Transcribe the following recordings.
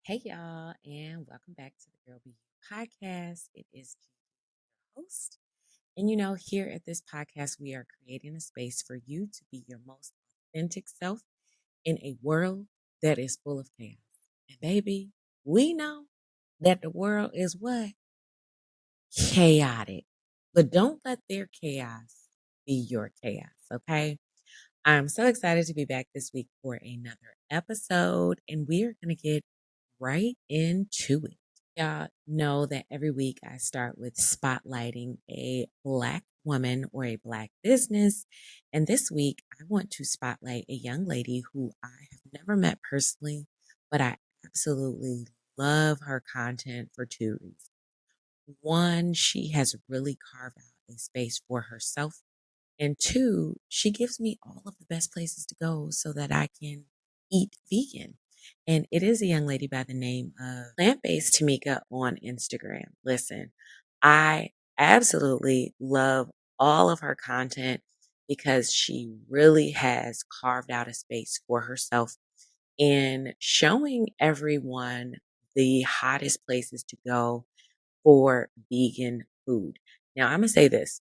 Hey y'all, and welcome back to the Girl Be You podcast. It is Gigi, your host. And here at this podcast, we are creating a space for you to be your most authentic self in a world that is full of chaos. And baby, we know that the world is what? Chaotic. But don't let their chaos be your chaos, okay? I'm so excited to be back this week for another episode, and we are going to get right into it. Y'all know that every week I start with spotlighting a Black woman or a Black business. And this week I want to spotlight a young lady who I have never met personally, but I absolutely love her content for two reasons. One, she has really carved out a space for herself, and two, she gives me all of the best places to go so that I can eat vegan. And it is a young lady by the name of Plant Based Tamika on Instagram. Listen, I absolutely love all of her content because she really has carved out a space for herself in showing everyone the hottest places to go for vegan food. Now, I'm going to say this.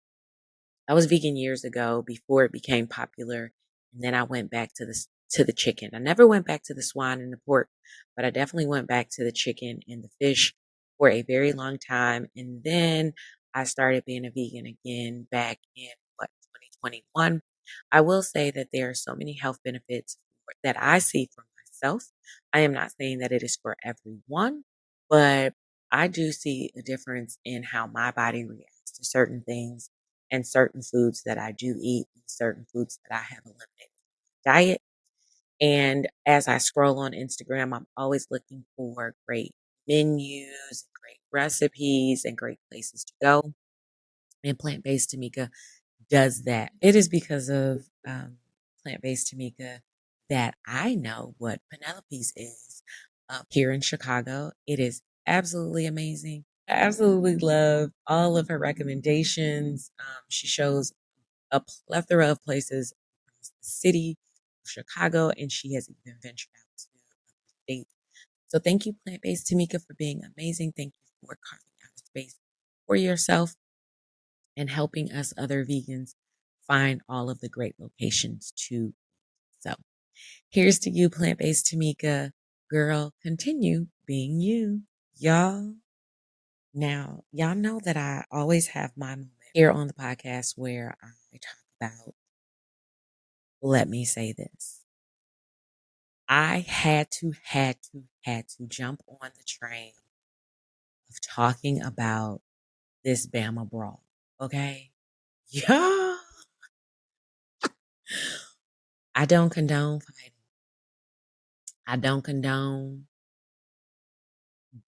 I was vegan years ago before it became popular, and then I went back to the chicken. I never went back to the swine and the pork, but I definitely went back to the chicken and the fish for a very long time. And then I started being a vegan again back in 2021. I will say that there are so many health benefits that I see for myself. I am not saying that it is for everyone, but I do see a difference in how my body reacts to certain things and certain foods that I do eat and certain foods that I have eliminated from my diet. And as I scroll on Instagram, I'm always looking for great menus, great recipes, and great places to go. And Plant Based Tamika does that. It is because of Plant Based Tamika that I know what Penelope's is up here in Chicago. It is absolutely amazing. I absolutely love all of her recommendations. She shows a plethora of places across the city of Chicago, and she has even ventured out to other states. So thank you, Plant Based Tamika, for being amazing. Thank you for carving out a space for yourself and helping us other vegans find all of the great locations to. So here's to you, Plant Based Tamika. Girl, continue being you. Y'all, now, y'all know that I always have my moment here on the podcast where I talk about, let me say this. I had to jump on the train of talking about this Bama brawl. Okay? Yeah. I don't condone fighting. I don't condone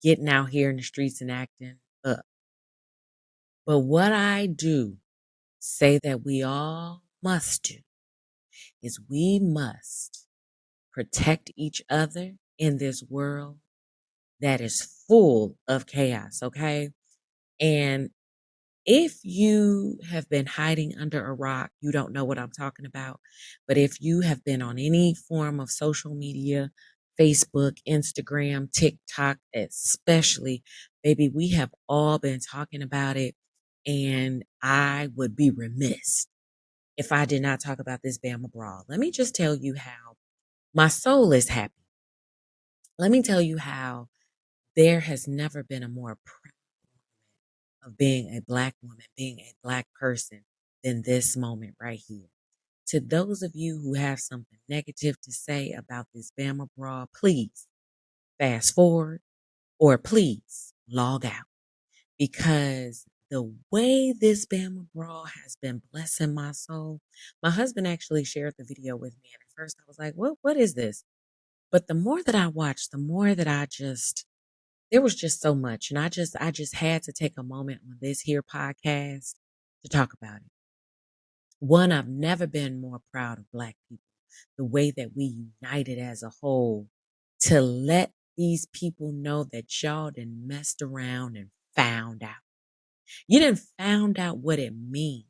getting out here in the streets and acting up. But what I do say that we all must do is we must protect each other in this world that is full of chaos, okay? And if you have been hiding under a rock, you don't know what I'm talking about. But if you have been on any form of social media, Facebook, Instagram, TikTok, especially, baby, we have all been talking about it. And I would be remiss if I did not talk about this Bama brawl. Let me just tell you how my soul is happy. Let me tell you how there has never been a more proud moment of being a Black woman, being a Black person than this moment right here. To those of you who have something negative to say about this Bama brawl, please fast forward or please log out because the way this Bama brawl has been blessing my soul. My husband actually shared the video with me, and at first I was like, what is this? But the more that I watched, the more that I just there was just so much. And I just had to take a moment on this here podcast to talk about it. One, I've never been more proud of Black people. The way that we united as a whole to let these people know that y'all done messed around and found out. You done found out what it means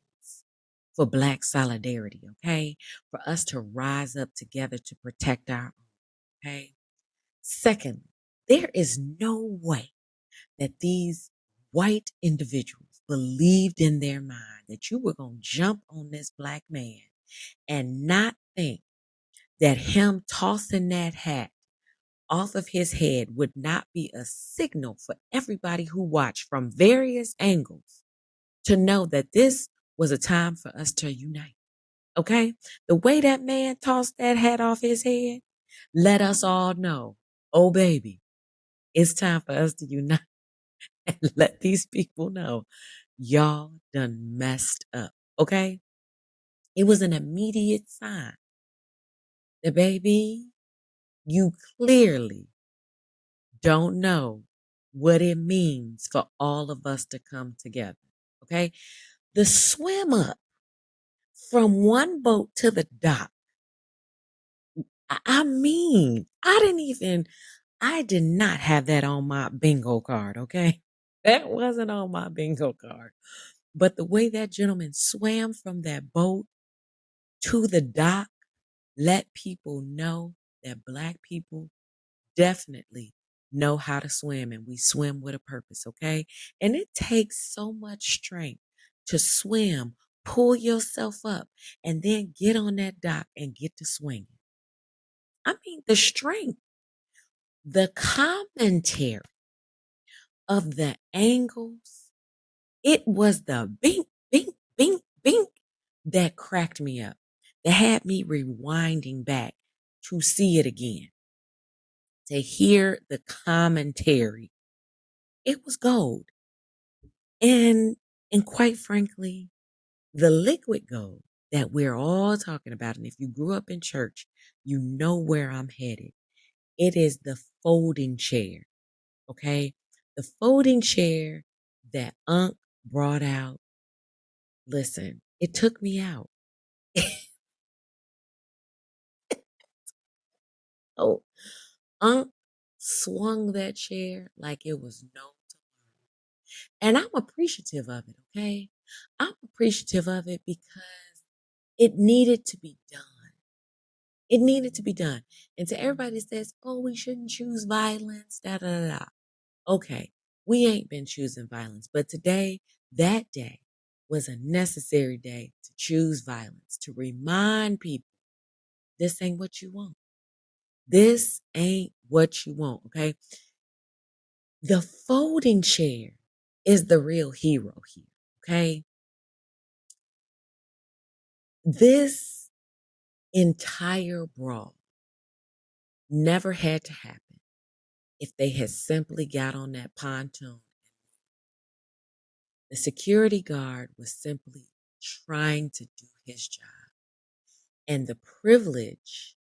for Black solidarity, okay? For us to rise up together to protect our own, okay? Secondly, There is no way that these white individuals believed in their mind that you were going to jump on this black man and not think that him tossing that hat off of his head would not be a signal for everybody who watched from various angles to know that this was a time for us to unite. Okay? The way that man tossed that hat off his head, let us all know, oh, baby, it's time for us to unite and let these people know y'all done messed up. Okay? It was an immediate sign that, baby, you clearly don't know what it means for all of us to come together. Okay? The swim up from one boat to the dock. I mean, I did not have that on my bingo card, okay? That wasn't on my bingo card. But the way that gentleman swam from that boat to the dock let people know that Black people definitely know how to swim and we swim with a purpose, okay? And it takes so much strength to swim, pull yourself up, and then get on that dock and get to swinging. I mean, the strength, the commentary of the angles, it was the bink, bink, bink, bink that cracked me up, that had me rewinding back to see it again, to hear the commentary. It was gold. And and quite frankly, the liquid gold that we're all talking about, and if you grew up in church, you know where I'm headed. It is the folding chair, okay? The folding chair that Unc brought out. Listen, it took me out. Oh, Unc swung that chair like it was no tomorrow. And I'm appreciative of it, okay? I'm appreciative of it because it needed to be done. It needed to be done. And to everybody that says, oh, we shouldn't choose violence, da da da da. Okay, we ain't been choosing violence, but today, that day, was a necessary day to choose violence, to remind people this ain't what you want. This ain't what you want, okay? The folding chair is the real hero here, okay? This entire brawl never had to happen if they had simply got on that pontoon. The security guard was simply trying to do his job. And the privilege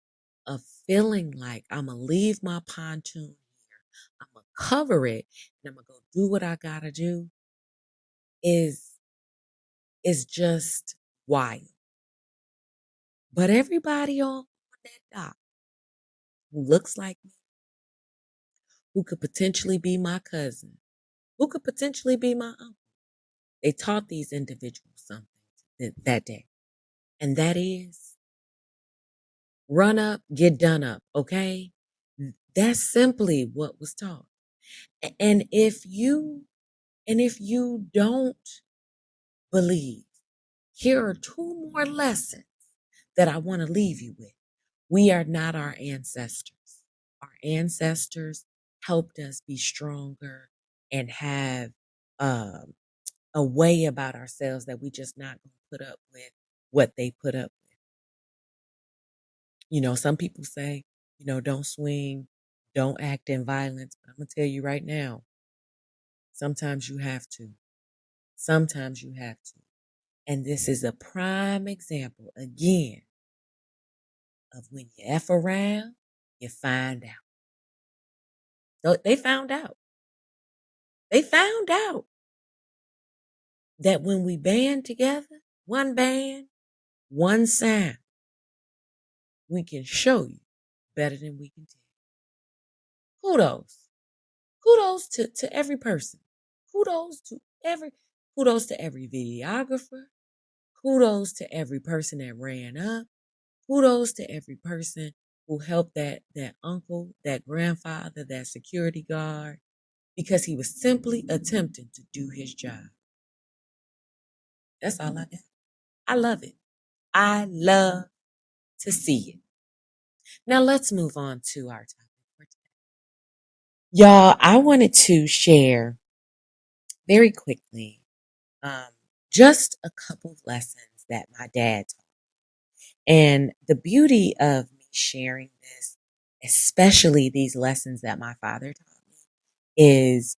of feeling like I'm going to leave my pontoon here, I'm going to cover it, and I'm going to go do what I got to do is, is just wild. But everybody on that dock who looks like me, who could potentially be my cousin, who could potentially be my uncle, they taught these individuals something that day. And that is run up, get done up, okay? That's simply what was taught. And if you don't believe, here are two more lessons that I want to leave you with. We are not our ancestors. Our ancestors helped us be stronger and have um, a way about ourselves that we just not going to put up with what they put up with. You know, some people say, don't swing, don't act in violence. But I'm going to tell you right now, sometimes you have to. Sometimes you have to. And this is a prime example, again, of when you F around, you find out. So they found out. They found out that when we band together, one band, one sound, we can show you better than we can tell. Kudos. Kudos to every person. Kudos to every kudos to every videographer. Kudos to every person that ran up. Kudos to every person who helped that uncle, that grandfather, that security guard, because he was simply attempting to do his job. That's all I got. I love it. I love to see it. Now let's move on to our topic for today. Y'all, I wanted to share very quickly um, just a couple of lessons that my dad taught. And the beauty of me sharing this, especially these lessons that my father taught me, is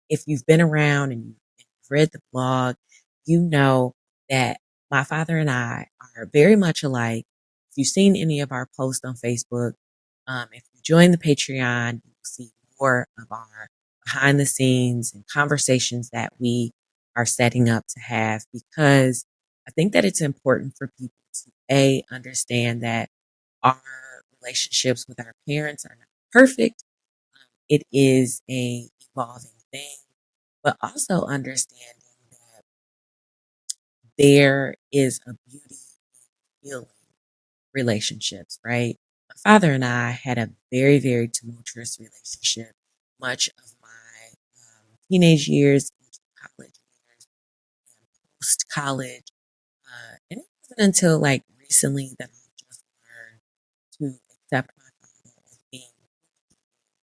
if you've been around and you've read the blog, you know that my father and I are very much alike. If you've seen any of our posts on Facebook, if you join the Patreon, you will see more of our behind the scenes and conversations that we are setting up to have, because I think that it's important for people to understand that our relationships with our parents are not perfect. It is a evolving thing, but also understanding that there is a beauty in healing relationships, right? My father and I had a very, very tumultuous relationship much of my teenage years, into college years, and post college. And it wasn't until like recently that I just learned to accept my father as being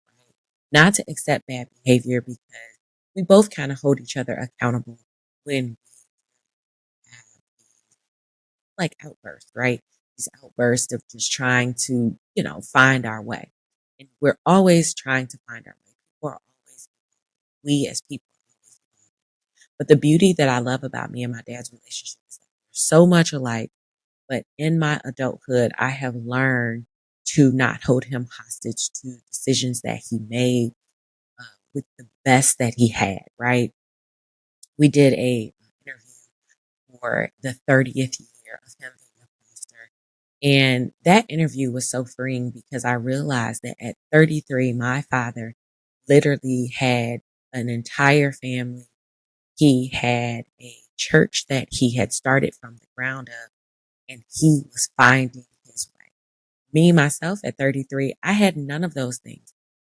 right, not to accept bad behavior, because we both kind of hold each other accountable when we have like outbursts, right? These outbursts of just trying to, find our way. And we're always trying to find our way. We as people are always evolving. But the beauty that I love about me and my dad's relationship is that we're so much alike. But in my adulthood, I have learned to not hold him hostage to decisions that he made with the best that he had, right? We did a interview for the 30th year of him being a pastor. And that interview was so freeing because I realized that at 33, my father literally had an entire family. He had a church that he had started from the ground up, and he was finding his way. Me, myself, at 33, I had none of those things.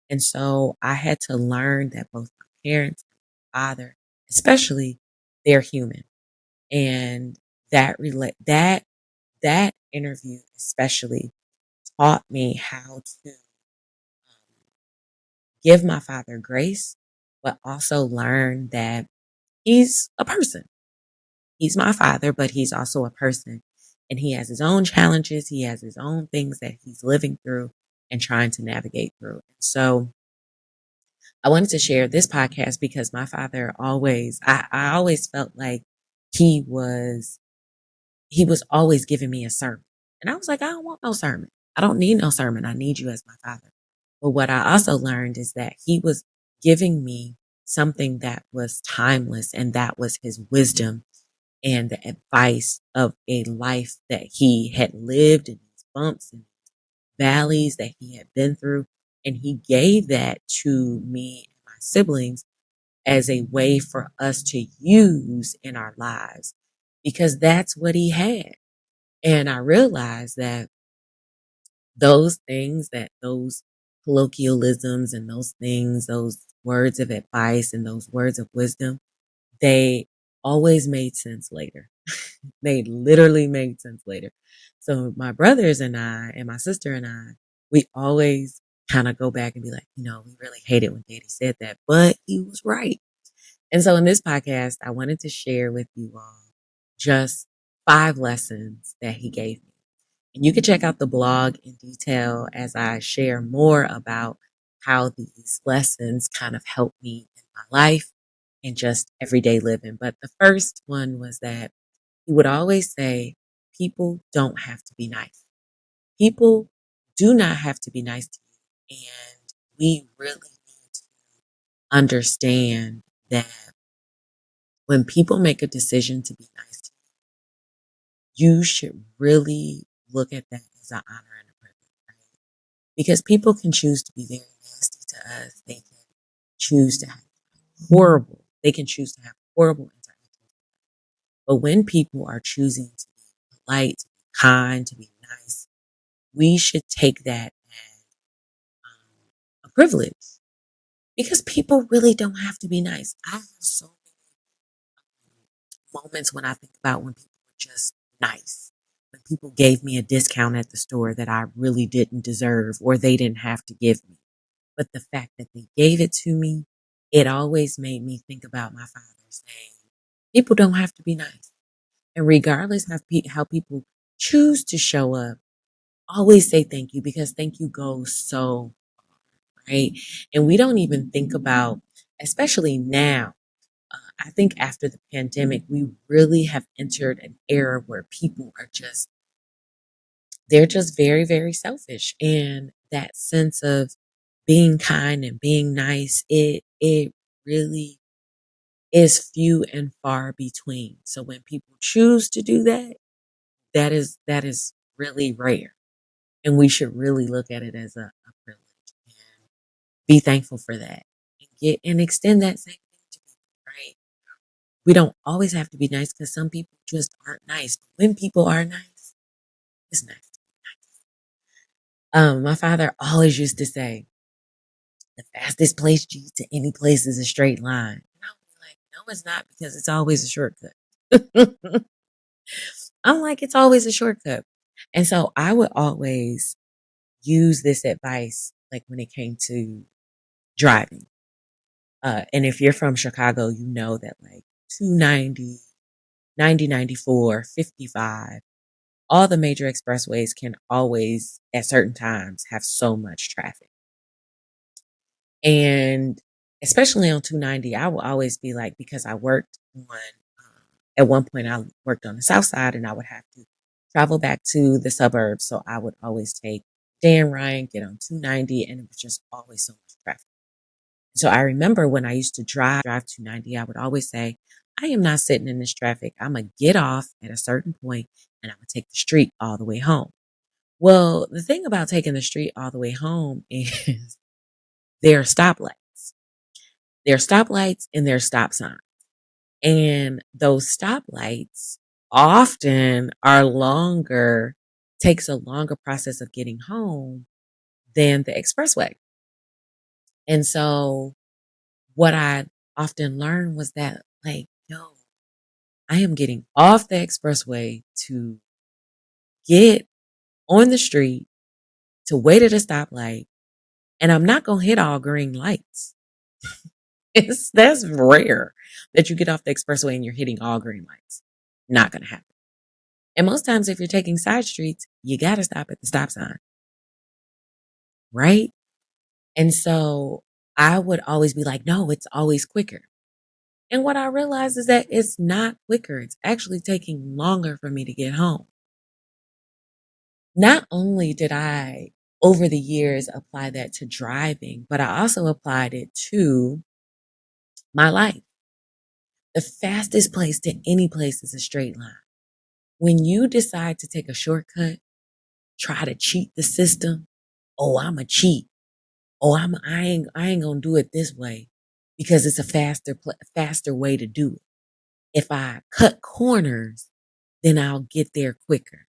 And so I had to learn that both my parents and my father, especially, they're human. And that interview especially taught me how to give my father grace, but also learn that he's a person. He's my father, but he's also a person. And he has his own challenges. He has his own things that he's living through and trying to navigate through. And so I wanted to share this podcast because my father I always felt like he was he was always giving me a sermon. And I was like, I don't want no sermon. I don't need no sermon. I need you as my father. But what I also learned is that he was giving me something that was timeless, and that was his wisdom and the advice of a life that he had lived, and these bumps and valleys that he had been through. And he gave that to me and my siblings as a way for us to use in our lives, because that's what he had. And I realized that those things, that those colloquialisms and those things, those words of advice and those words of wisdom, they always made sense later. They literally made sense later. So my brothers and I and my sister and I, we always kind of go back and be like, we really hated when Daddy said that, but he was right. And so in this podcast, I wanted to share with you all just 5 lessons that he gave me. And you can check out the blog in detail as I share more about how these lessons kind of help me in my life and just everyday living. But the first one was that he would always say, people don't have to be nice. People do not have to be nice to you. And we really need to understand that when people make a decision to be nice to you, you should really look at that as an honor and a privilege, right? Because people can choose to be very nasty to us. They can choose to have they can choose to have horrible interactions. But when people are choosing to be polite, to be kind, to be nice, we should take that as a privilege because people really don't have to be nice. I have so many moments when I think about when people were just nice, when people gave me a discount at the store that I really didn't deserve or they didn't have to give me. But the fact that they gave it to me, it always made me think about my father saying, people don't have to be nice. And regardless of how people choose to show up, always say thank you because thank you goes so right. And we don't even think about, especially now. I think after the pandemic, we really have entered an era where people are just, they're just very, very selfish. And that sense of being kind and being nice, it really is few and far between. So when people choose to do that, that is really rare. And we should really look at it as a privilege and be thankful for that. And get and extend that same thing to people, right? We don't always have to be nice because some people just aren't nice. But when people are nice, it's nice. My father always used to say, the fastest place to any place is a straight line. And I was like, no, it's not because it's always a shortcut. I'm like, it's always a shortcut. And so I would always use this advice, like when it came to driving. And if you're from Chicago, you know that like 290, 90, 94, 55, all the major expressways can always, at certain times, have so much traffic. And especially on 290, I will always be like, because I worked at one point, I worked on the south side and I would have to travel back to the suburbs. So I would always take Dan Ryan, get on 290, and it was just always so much traffic. So I remember when I used to drive 290, I would always say, I am not sitting in this traffic. I'm going to get off at a certain point and I'm going to take the street all the way home. Well, the thing about taking the street all the way home is there are stoplights. There are stoplights and there are stop signs. And those stoplights often are longer, takes a longer process of getting home than the expressway. And so what I often learned was that, like, yo, I am getting off the expressway to get on the street to wait at a stoplight, and I'm not going to hit all green lights. That's rare that you get off the expressway and you're hitting all green lights. Not going to happen. And most times, if you're taking side streets, you got to stop at the stop sign, right? And so I would always be like, no, it's always quicker. And what I realized is that it's not quicker. It's actually taking longer for me to get home. Not only did I, over the years, apply that to driving, but I also applied it to my life. The fastest place to any place is a straight line. When you decide to take a shortcut, try to cheat the system, oh, I'm a cheat. Oh, I ain't gonna do it this way because it's a faster way to do it. If I cut corners, then I'll get there quicker.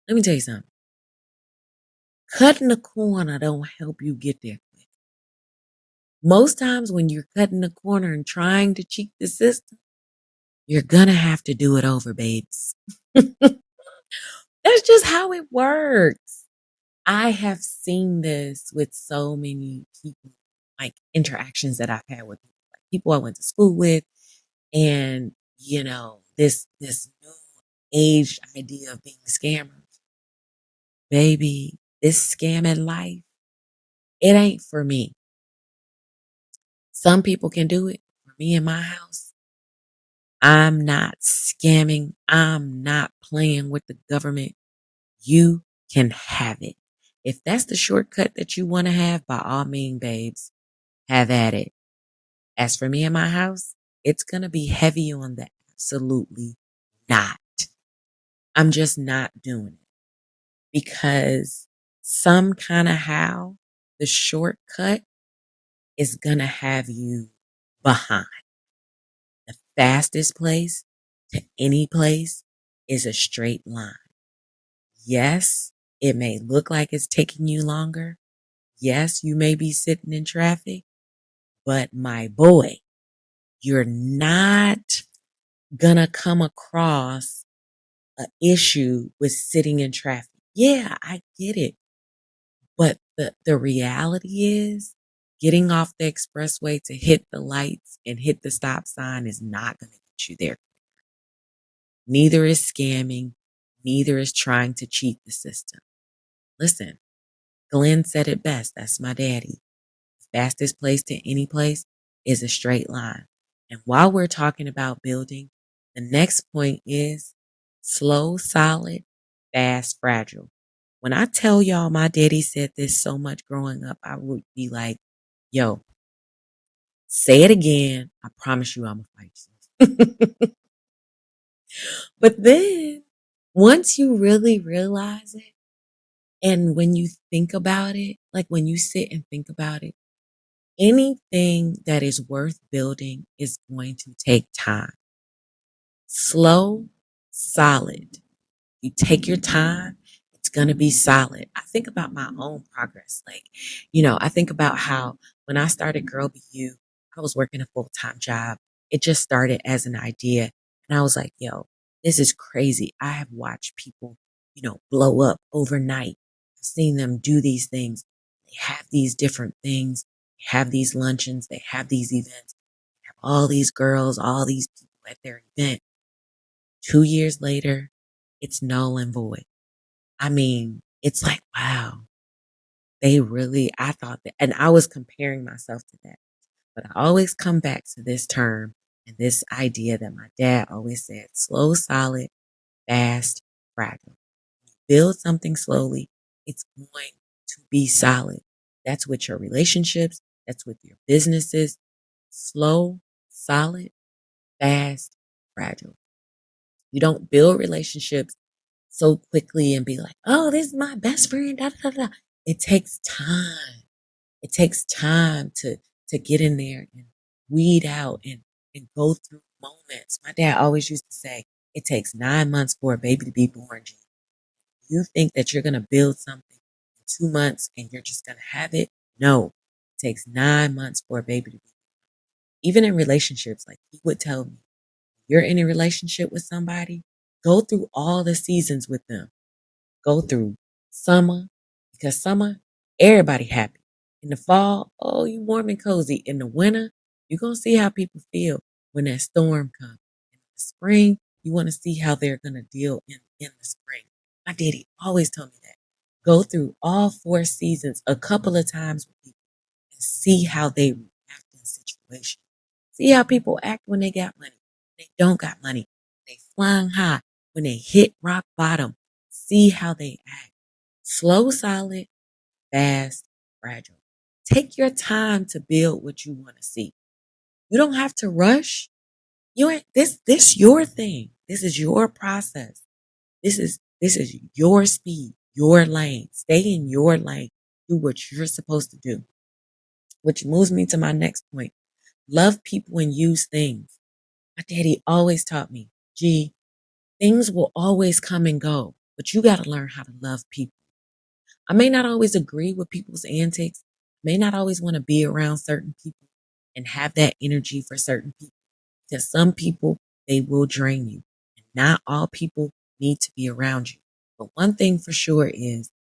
Let me tell you something. Cutting a corner don't help you get there quick. Most times when you're cutting a corner and trying to cheat the system, you're gonna have to do it over, babes. That's just how it works. I have seen this with so many people, like interactions that I've had with people, like people I went to school with, and this new age idea of being scammers. Baby, this scamming life, it ain't for me. Some people can do it. For me in my house, I'm not scamming. I'm not playing with the government. You can have it. If that's the shortcut that you want to have, by all means, babes, have at it. As for me in my house, it's going to be heavy on the absolutely not. I'm just not doing it because some kind of how the shortcut is going to have you behind. The fastest place to any place is a straight line. Yes, It may look like it's taking you longer. Yes, you may be sitting in traffic, but my boy, you're not gonna come across an issue with sitting in traffic. Yeah, I get it. But the reality is getting off the expressway to hit the lights and hit the stop sign is not gonna get you there. Neither is scamming, neither is trying to cheat the system. Listen, Glenn said it best. That's my daddy. The fastest place to any place is a straight line. And while we're talking about building, the next point is slow, solid, fast, fragile. When I tell y'all my daddy said this so much growing up, I would be like, yo, say it again. I promise you I'm going to fight you. But then once you really realize it, and when you think about it, like when you sit and think about it, anything that is worth building is going to take time. Slow, solid. You take your time, it's going to be solid. I think about my own progress. I think about how when I started Girl Be You, I was working a full time job. It just started as an idea. And I was like, yo, this is crazy. I have watched people, blow up overnight. I've seen them do these things. They have these different things. They have these luncheons. They have these events. They have all these girls, all these people at their event. 2 years later, it's null and void. I mean, it's like, wow, I thought that, and I was comparing myself to that. But I always come back to this term and this idea that my dad always said slow, solid, fast, fragile. Build something slowly, it's going to be solid. That's with your relationships, that's with your businesses. Slow, solid, fast, fragile. You don't build relationships so quickly and be like, oh, this is my best friend. Da, da, da, da. It takes time. It takes time to get in there and weed out and go through moments. My dad always used to say, it takes 9 months for a baby to be born. G. You think that you're gonna build something in 2 months and you're just gonna have it? No. It takes 9 months for a baby to be born. Even in relationships, like he would tell me, you're in a relationship with somebody, go through all the seasons with them. Go through summer, because summer, everybody happy. In the fall, oh, you warm and cozy. In the winter, you're going to see how people feel when that storm comes. In the spring, you want to see how they're going to deal in the spring. My daddy always told me that. Go through all 4 seasons a couple of times with people and see how they react in situations. See how people act when they got money, when they don't got money, when they flying high, when they hit rock bottom. See how they act. Slow, solid, fast, fragile. Take your time to build what you want to see. You don't have to rush. You ain't this your thing. This is your process. This is your speed, your lane. Stay in your lane. Do what you're supposed to do. Which moves me to my next point. Love people and use things. My daddy always taught me, gee, things will always come and go, but you got to learn how to love people. I may not always agree with people's antics, may not always want to be around certain people and have that energy for certain people because some people, they will drain you. And not all people need to be around you. But one thing for sure is